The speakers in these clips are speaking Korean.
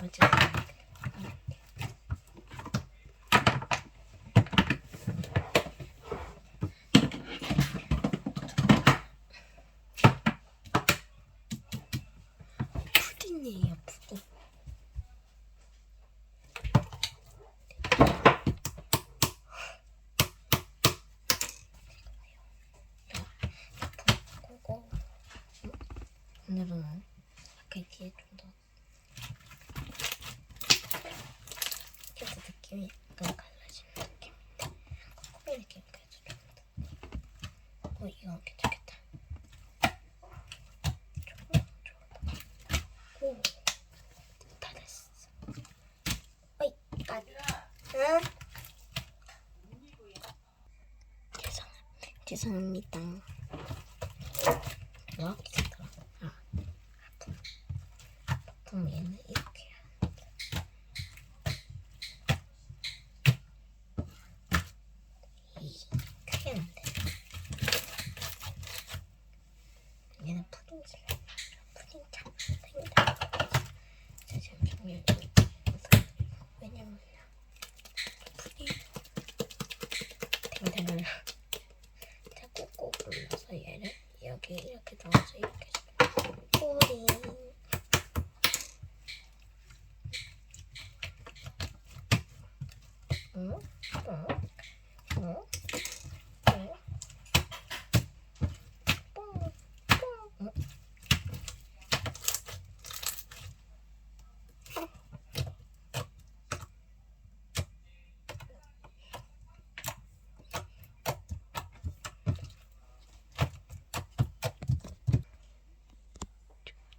번째 푸딩이에요. 푸딩. 오늘은 약간 뒤에 좀더 캐스 느낌이 약간 갈라지는 느낌인데 코코넛 느낌 그래서 좀 이거 괜찮겠다. 오, 다 됐어. 어이, 응? 죄송합니다. 이렇게 생겼더라. 보통 얘는 이렇게 해야 돼. 크게는 안 돼. 얘는 푸딩질. 푸딩 참 땡기다. 제가 지금 준비를 왜냐면 푸딩 땡땡을 제가 꾹꾹 눌러서 얘를 여기 이렇게 넣어서 이렇게 푸딩. 응? 응? 응? 응? 뽕, 뽕. 응?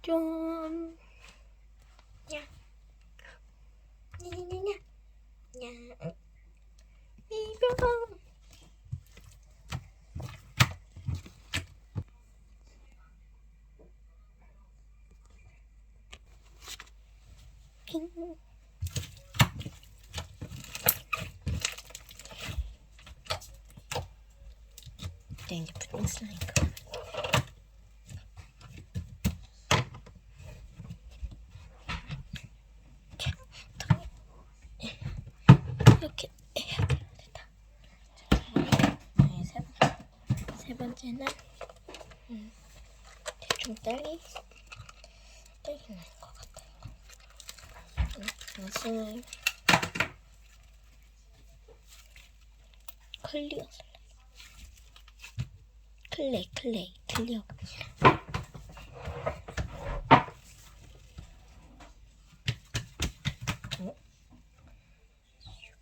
좀, 야, 냐냐냐, 야, 이거. 핑. 이제 푸딩 쓰니까. 이렇게 해야 돼요. 됐다. 세 번째는 대충 딸기 나는 것 같아요. 이것은 클리어 클레이 클리어.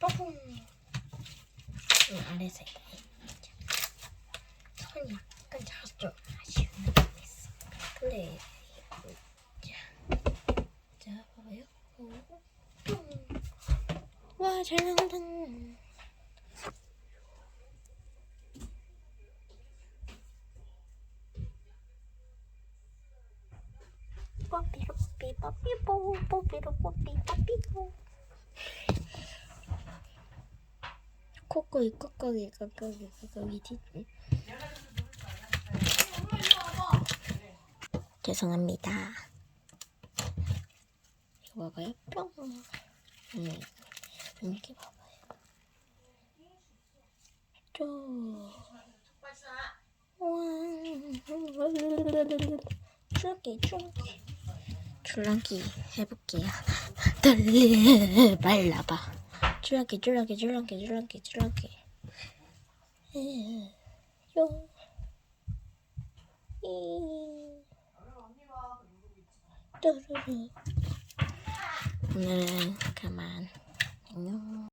뽀뽕. 아래색 선이 약간 작아서 좀 아쉬운 느낌이 있어. 클레이. 자 봐봐요. 뿅. 와, 잘 나온다. 뽀삐로 뽀삐 뽀삐뽀 뽀삐로 뽀삐 뽀삐뽀. 코코이 뒤. 죄송합니다. 이거 봐봐요. 뿅. 이렇게 봐봐요. 쪼. 줄넘기 해볼게요. 말라봐. 줄넘기. 요. 뚜루루. 오늘은 그만. 안녕.